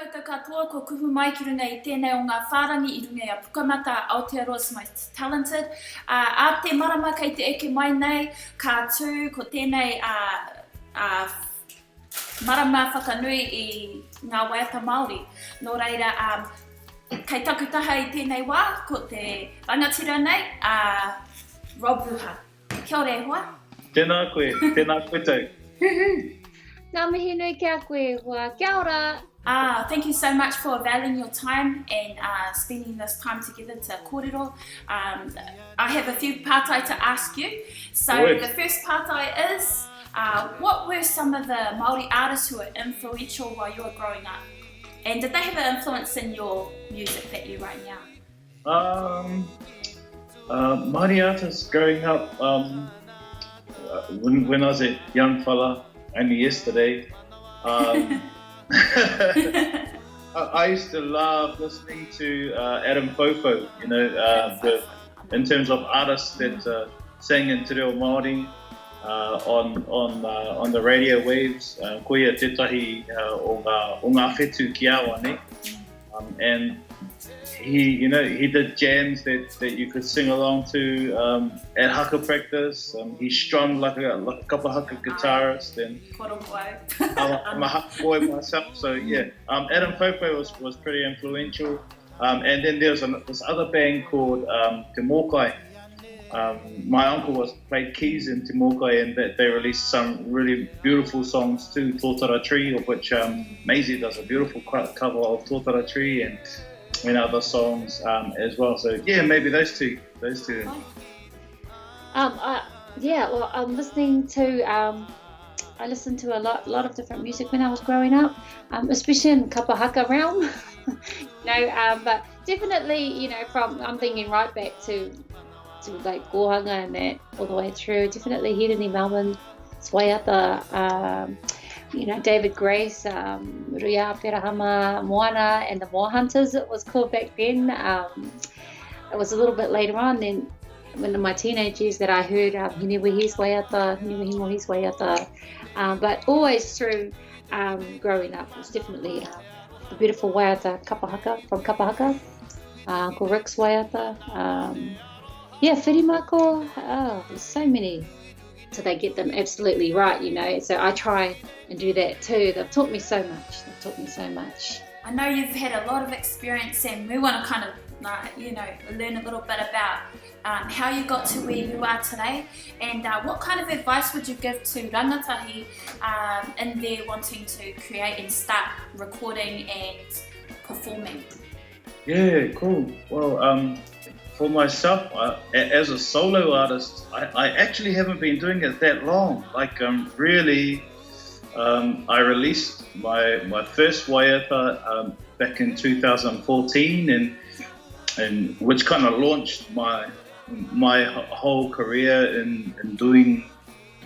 koutou katoa, ko kuhu mai ki runga I tēnei o ngā whārangi I runga I a pukamata AOTEAROA'S Most Talented. A te marama kei te eke mai nei, ka tū ko tēnei marama whakanui I ngā Waiata Māori. Nō reira, kei takutaha I tēnei wā, ko te rangatira nei, Rob Ruha. Kia ora e hoa. Tēnā koe tau. Ngā mihi nui kia koe hoa. Kia ora. Thank you so much for availing your time and spending this time together to kōrero. I have a few pātai to ask you. So the first pātai is, what were some of the Maori artists who were influential while you were growing up? And did they have an influence in your music that you write now? Maori artists growing up, when I was a young fella, only yesterday, I used to love listening to Adam Fofo, you know, in terms of artists that sang in te reo Māori on the radio waves, koia tētahi o ngā whetū ki awa ne. And he did jams that you could sing along to at haka practice. He strummed like a couple haka guitarists, and I'm a haka boy myself, so yeah. Adam Fofo was pretty influential, and then there was this other band called Te Mokai. My uncle played keys in Te Mokai, and they released some really beautiful songs too, Tōtara Tree, of which Maisey does a beautiful cover of Tōtara Tree, and other songs as well. So yeah, maybe those two. Well, I'm listening to I listened to a lot of different music when I was growing up, especially in kapa haka realm. But definitely, I'm thinking right back to like Kohanga and that all the way through. Definitely Hirani Melbourne, Waiata, David Grace, Ruha, Perahama, Moana, and the Moa Hunters, it was called back then. It was a little bit later on then, when in my teenage years, that I heard Hinewehi's Waiata, Hinewehimohi's Waiata. But always through growing up, it was definitely the beautiful Waiata Kapahaka, from Kapahaka, Uncle Rick's Waiata. Whirimako, there's so many. So they get them absolutely right, So I try and do that too. They've taught me so much. I know you've had a lot of experience, and we want to kind of, learn a little bit about how you got to where you are today, and what kind of advice would you give to rangatahi in there wanting to create and start recording and performing? Yeah, cool. Well, for myself, as a solo artist, I actually haven't been doing it that long. Really, I released my first Waiata back in 2014, and which kind of launched my whole career in doing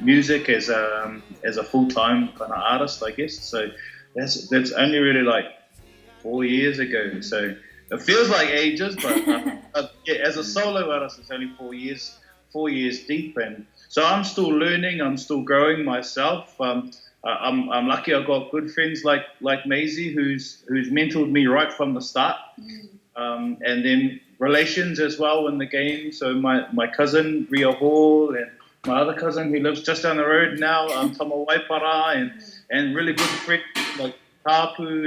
music as a full-time kind of artist, I guess. So that's only really like 4 years ago. So it feels like ages, but as a solo artist, it's only 4 years deep, and so I'm still learning. I'm still growing myself. I'm lucky I've got good friends like Maisey, who's mentored me right from the start, and then relations as well in the game. So my cousin Ria Hall, and my other cousin who lives just down the road now, Tama Waipara, and really good friends like Tapu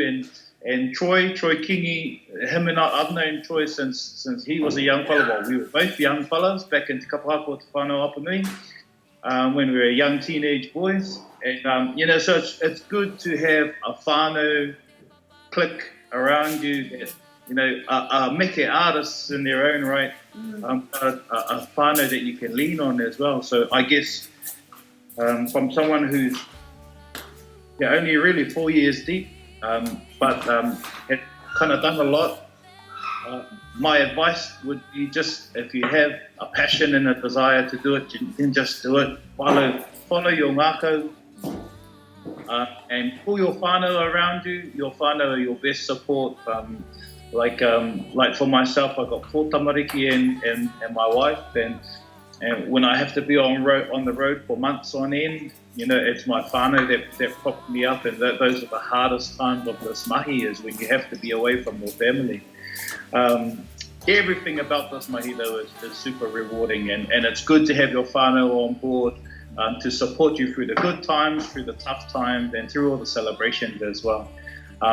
and Troy Kingi. Him and I've known Troy since he was a young fella. Well, we were both young fellas back in Te Kapahaka o Te Whanau Apanui, when we were young teenage boys. And so it's good to have a whānau clique around you that are meke artists in their own right, a whānau that you can lean on as well. So I guess from someone who's only really 4 years deep, but had kind of done a lot, my advice would be just, if you have a passion and a desire to do it, then just do it. Follow your ngākau, and pull your whānau around you. Your whānau are your best support. Like for myself, I got four tamariki and my wife, and And when I have to be on the road for months on end, it's my whānau that propped me up, and those are the hardest times of this mahi, is when you have to be away from your family. Everything about this mahi, though, is super rewarding, and it's good to have your whānau on board to support you through the good times, through the tough times, and through all the celebrations as well.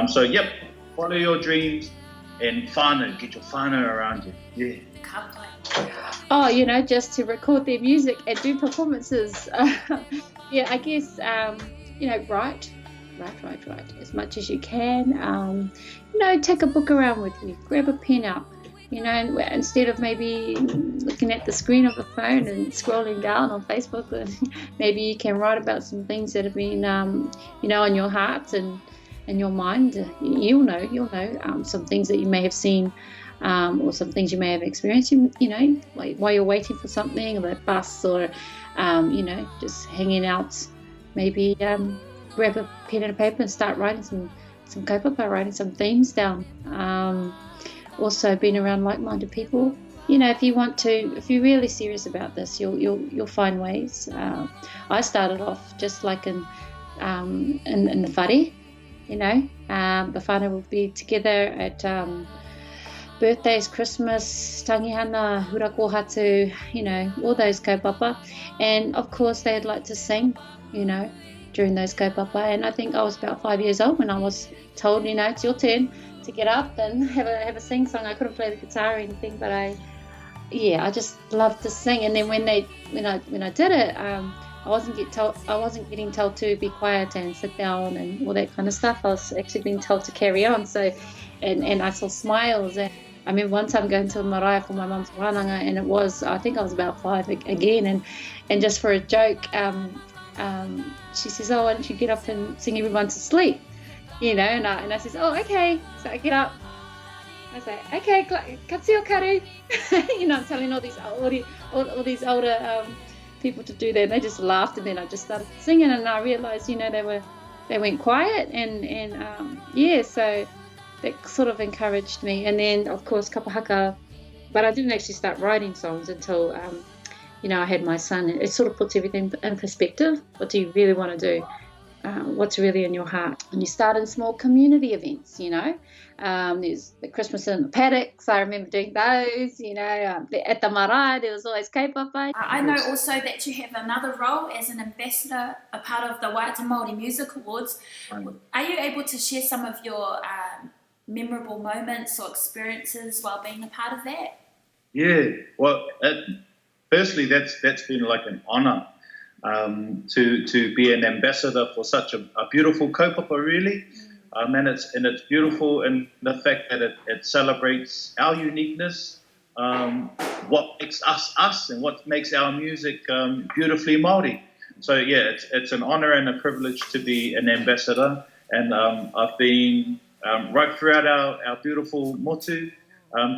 So, yep, follow your dreams, and whānau, get your whānau around you. Yeah. Oh, just to record their music and do performances. Yeah, I guess, write as much as you can. Take a book around with you, grab a pen out, and instead of maybe looking at the screen of the phone and scrolling down on Facebook, maybe you can write about some things that have been, on your heart and your mind. You'll know some things that you may have seen, or some things you may have experienced, like while you're waiting for something, or a bus, or, just hanging out. Maybe grab a pen and a paper and start writing some kaupapa, writing some themes down. Also, being around like-minded people. If you're really serious about this, you'll find ways. I started off just like in the whare, the whānau will be together at birthdays, Christmas, tangihana, hura kohatu, all those kaupapa. And of course they'd like to sing, during those kaupapa. And I think I was about 5 years old when I was told, it's your turn to get up and have a sing song. I couldn't play the guitar or anything, but I just loved to sing. And then when I did it, I wasn't getting told to be quiet and sit down and all that kind of stuff. I was actually being told to carry on. So, and I saw smiles. And I remember one time going to a marae for my mum's wānanga, and I think I was about 5 again, and just for a joke, she says, "Oh, why don't you get up and sing everyone to sleep?" And I says, "Oh, okay." So I get up. I say, "Okay, katsi o karu." I'm telling all these older people to do that. And they just laughed, and then I just started singing, and I realised, they went quiet, and so that sort of encouraged me. And then, of course, kapahaka, but I didn't actually start writing songs until I had my son. It sort of puts everything in perspective. What do you really want to do? What's really in your heart? And you start in small community events, there's the Christmas in the paddocks. I remember doing those, at the marae there was always kaupapa. I know also that you have another role as an ambassador, a part of the Waiata Māori Music Awards. Are you able to share some of your memorable moments or experiences while being a part of that? Yeah, well, firstly, that's been like an honour. To be an ambassador for such a beautiful kaupapa, really. And it's beautiful in the fact that it celebrates our uniqueness, what makes us, and what makes our music beautifully Māori. So yeah, it's an honour and a privilege to be an ambassador, and I've been right throughout our beautiful motu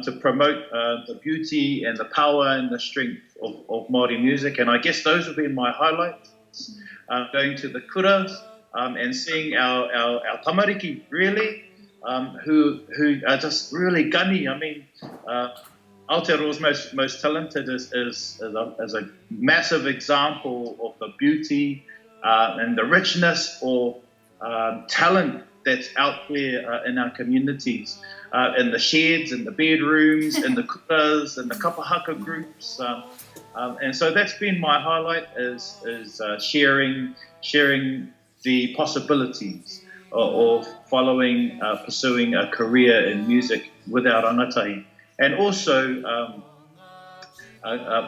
to promote the beauty and the power and the strength of Māori music. And I guess those have been my highlights, going to the kuras and seeing our tamariki, really, who are just really gunny. I mean, Aotearoa's most talented is a massive example of the beauty and the richness or talent that's out there in our communities, in the sheds, in the bedrooms, in the kuras, in the kapahaka groups. And so that's been my highlight, is sharing the possibilities of pursuing a career in music with our rangatahi. And also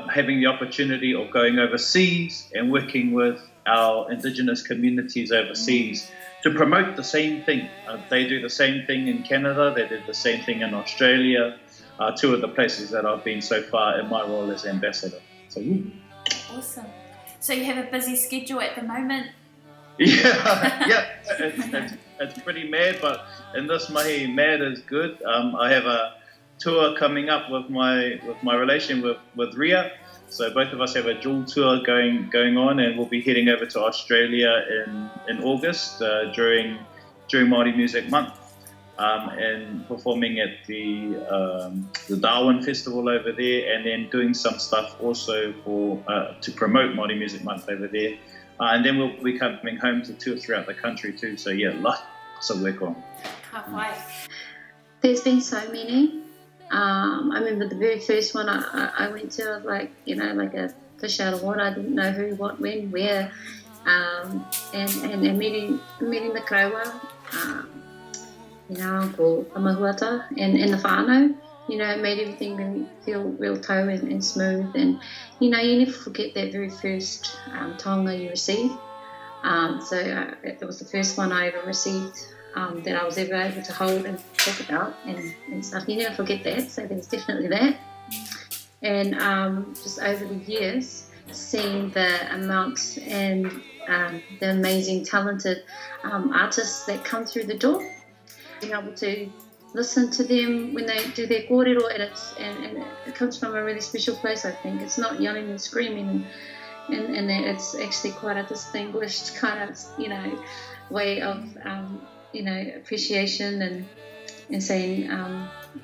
having the opportunity of going overseas and working with our Indigenous communities overseas to promote the same thing. They do the same thing in Canada, they did the same thing in Australia, two of the places that I've been so far in my role as ambassador. So, yeah. Awesome. So you have a busy schedule at the moment? Yeah, it's pretty mad, but in this mahi, mad is good. I have a tour coming up with my relation with Ria. So both of us have a dual tour going on, and we'll be heading over to Australia in August during Māori Music Month. and performing at the Darwin Festival over there, and then doing some stuff also for to promote Māori Music Month over there. And then we'll be coming home to tour throughout the country too. So yeah, lots of work on. There's been so many. I remember the very first one I went to, I was like, like a fish out of water. I didn't know who, what, when, where. And meeting the kraua, ko Amahuata and the whānau, made everything really feel real tau and smooth. And, you never forget that very first taonga you receive. So it was the first one I ever received that I was ever able to hold and talk about and stuff. You never forget that, so there's definitely that. And just over the years, seeing the amount and the amazing, talented artists that come through the door, being able to listen to them when they do their kōrero, and it comes from a really special place, I think. It's not yelling and screaming, and it's actually quite a distinguished kind of, way of, appreciation and saying,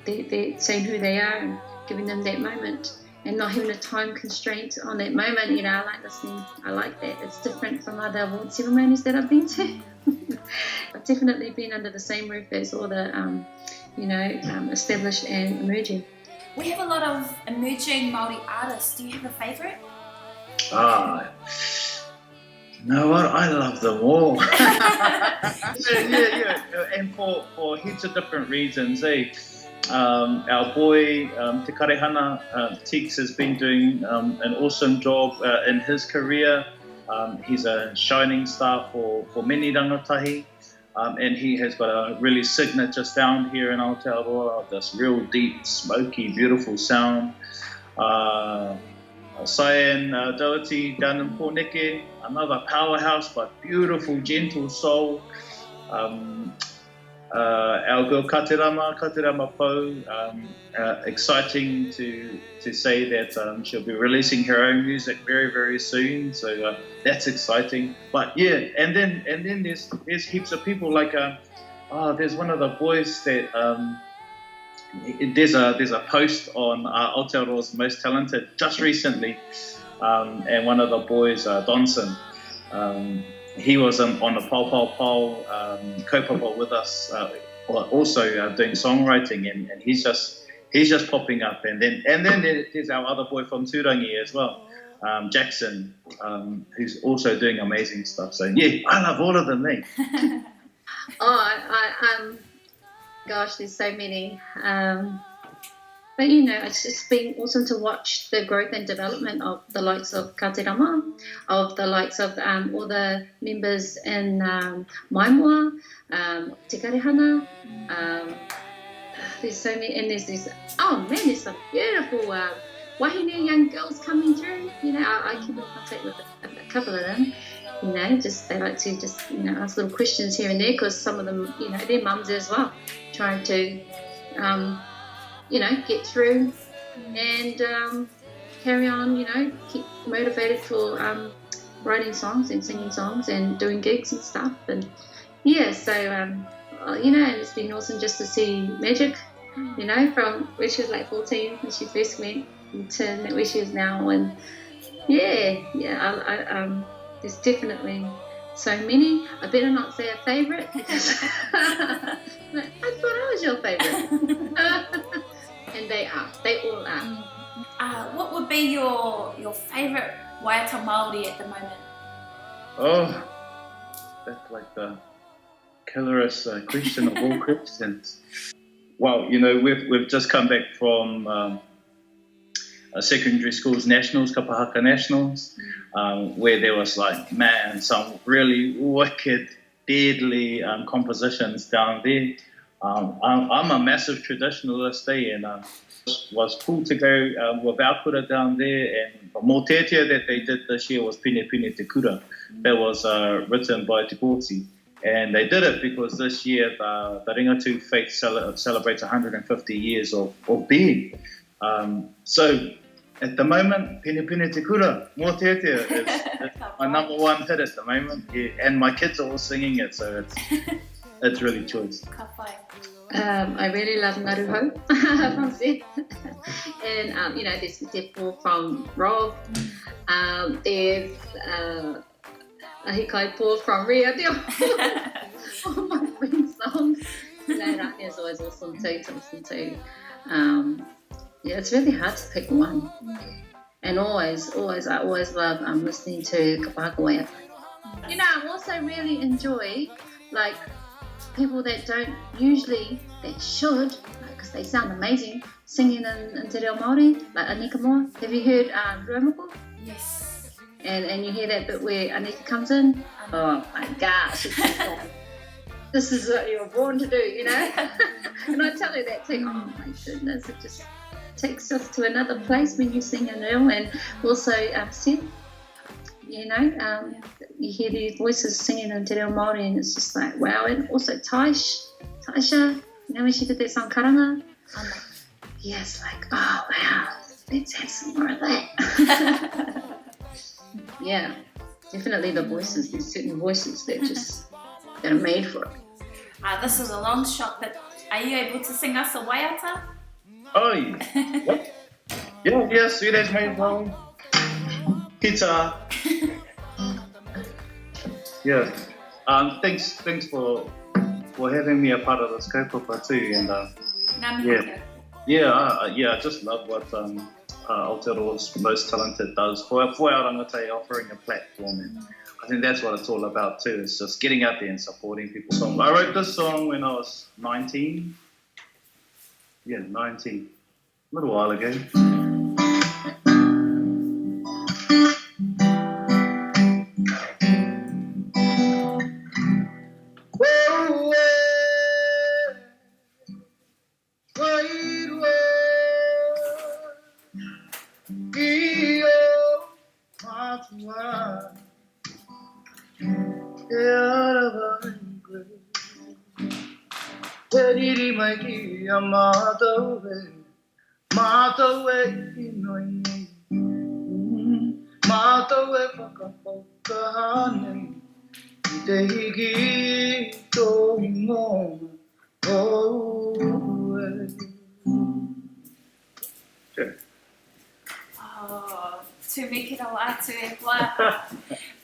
they're saying who they are and giving them that moment and not having a time constraint on that moment. I like listening. I like that. It's different from other award ceremonies that I've been to. I've definitely been under the same roof as all the, established and emerging. We have a lot of emerging Māori artists. Do you have a favourite? You know what? I love them all. yeah. And for heaps of different reasons, our boy, Te Karehana, Tix, has been doing an awesome job in his career. He's a shining star for many rangatahi. And he has got a really signature sound here in Aotearoa, this real deep, smoky, beautiful sound. Cyan Doherty down in Pōneke, another powerhouse but beautiful, gentle soul. Our girl Katerama Pou, exciting to say that she'll be releasing her own music very, very soon. So that's exciting. But yeah, and then there's heaps of people like there's one of the boys that there's a post on Aotearoa's Most Talented just recently, and one of the boys, Donson. He was on the Pau kaupapa with us, also doing songwriting, and he's just popping up. And then there's our other boy from Turangi as well, Jackson, who's also doing amazing stuff. So yeah, I love all of them, mate. Gosh, there's so many. But it's just been awesome to watch the growth and development of the likes of Katerama, of the likes of all the members in Maimoa, Te Karehana. There's so many, and there's some beautiful wahine young girls coming through. I keep in contact with a couple of them. They like to ask little questions here and there, because some of them, their mums as well, trying to get through and carry on, keep motivated for writing songs and singing songs and doing gigs and stuff. And yeah, so and it's been awesome just to see Magic, from where she was like 14 when she first went to where she is now. And I there's definitely so many. I better not say a favourite, because I thought I was your favourite. And they all are. What would be your favourite Waiata Māori at the moment? Oh, that's like the killerest question of all questions. Well, we've just come back from secondary schools nationals, Kapahaka nationals, where there was some really wicked, deadly compositions down there. I'm a massive traditionalist, and was cool to go with our kura down there. And the mōtetia that they did this year was Pine Pine Te Kura. That was written by Te Pōti. And they did it because this year the Ringatu faith celebrates 150 years of being. So at the moment, Pine Pine Te Kura, mōtetia is my number one hit at the moment. Yeah, and my kids are all singing it, so it's really choice. Ka whai. I really love Ruha from Seth. And, there's the Tepo from Rob. There's Ahikai Pūoru from Ria. All my friends' songs. That is always awesome too to listen to. It's really hard to pick one. And I always love listening to Kapahaka Waiata. I also really enjoy people that don't usually, that should, because they sound amazing, singing in Te Reo Māori, like Anika Moa. Have you heard Ruha? Yes. And you hear that bit where Anika comes in? Oh my gosh. It's just like, this is what you were born to do, And I tell her that too. Oh my goodness, it just takes us to another place when you sing in Reo. And also Seth, you hear these voices singing in Te Reo Māori and it's just like, wow. And also Taisha, when she did that song Karanga. Yes, like, oh wow, let's have some more of that. Yeah, definitely the voices, there's certain voices that are made for it. This is a long shot, but are you able to sing us a Waiata? Oh, yeah, sweet as made home. Pizza. Yeah. Thanks for having me a part of this kaupapa too, and I just love what Aotearoa's Most Talented does for our rangatei, offering a platform, and I think that's what it's all about too. It's just getting out there and supporting people. So I wrote this song when I was 19. Yeah, 19. A little while ago.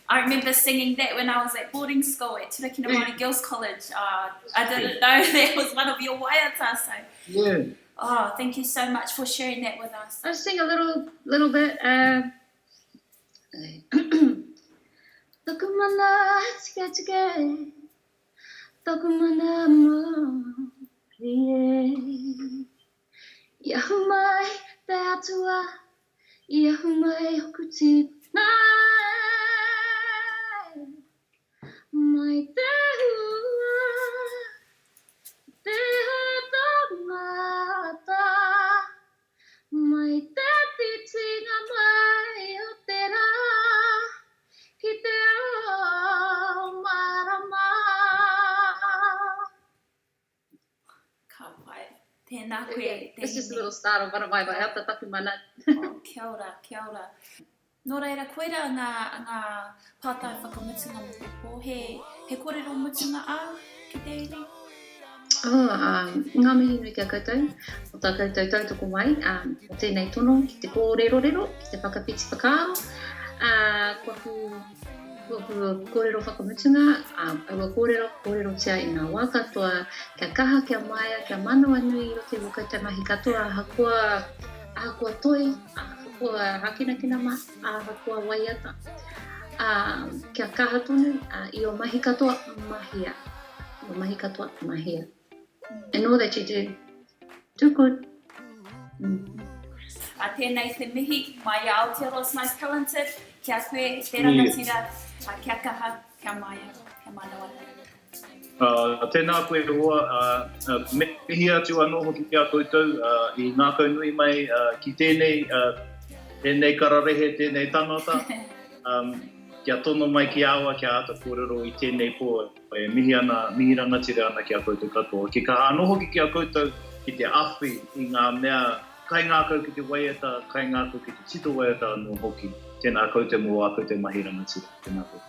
I remember singing that when I was at boarding school at Turakina Māori Girls College. I didn't know that was one of your Waiata, so. Yeah. Oh, thank you so much for sharing that with us. I'll sing a little bit. Tokumana tika Tokumana mo Yahumai te atua Yahumai hokuti nai Mai te hua Te hata mata Mai te titinga mai o te rā Ki te ao marama Ka pai. Tēnā koe. It's just a little start of one of my Waiata takumana. Kia ora, kia ora. Nō reira, koera ngā pātai whakamutunga mo te pō. He kōrero mutunga ā ki te iri? Ngā mihi nui kia koutou. O tā koutou tautoko mai. O tēnei tono ki te kōrero, ki te whakapiti whakaaro. Kua kōrero whakamutunga, aua kōrero tia i ngā wā katoa, kia kaha, kia maia, kia manawa nui i rote o koutou mahi katoa, ahakua toi, ahakua hakinakina ma, ahakua Waiata. Kia kaha tonu, i o mahi katoa mahia. I o mahi katoa mahia. And all that you do good. Tēnei te mihi, mai Aotearoa's Most Talented, kia koe, te rangatira, kia kaha, kia maia, kia manawa. Tēnā koe Ruha, mihi atu anō hoki kia koutou, I ngā kaunui mai ki tēnei kararehe, tēnei tangata. Kia tono mai ki awa, kia ata kōrero I tēnei pō, mihi rangatira ana kia koutou katoa. Ki ka anō hoki kia koutou ki te awhi I ngā mea, kai ngā kau ki te Waiata, kai ngā kau ki te tito Waiata anō hoki. Tēnā koutou mō a koutou mahi rangatira. Tēnā koutou.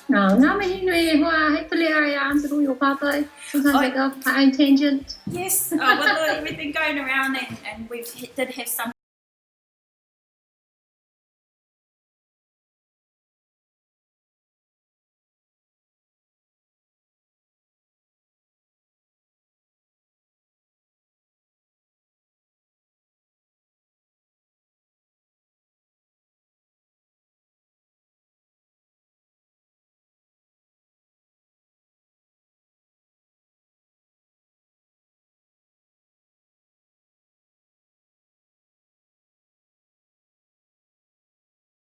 No, ngā mihi nui e hoa, hei pili I answered all your pātai. Sometimes I go off my own tangent. Yes, with everything going around and we did have some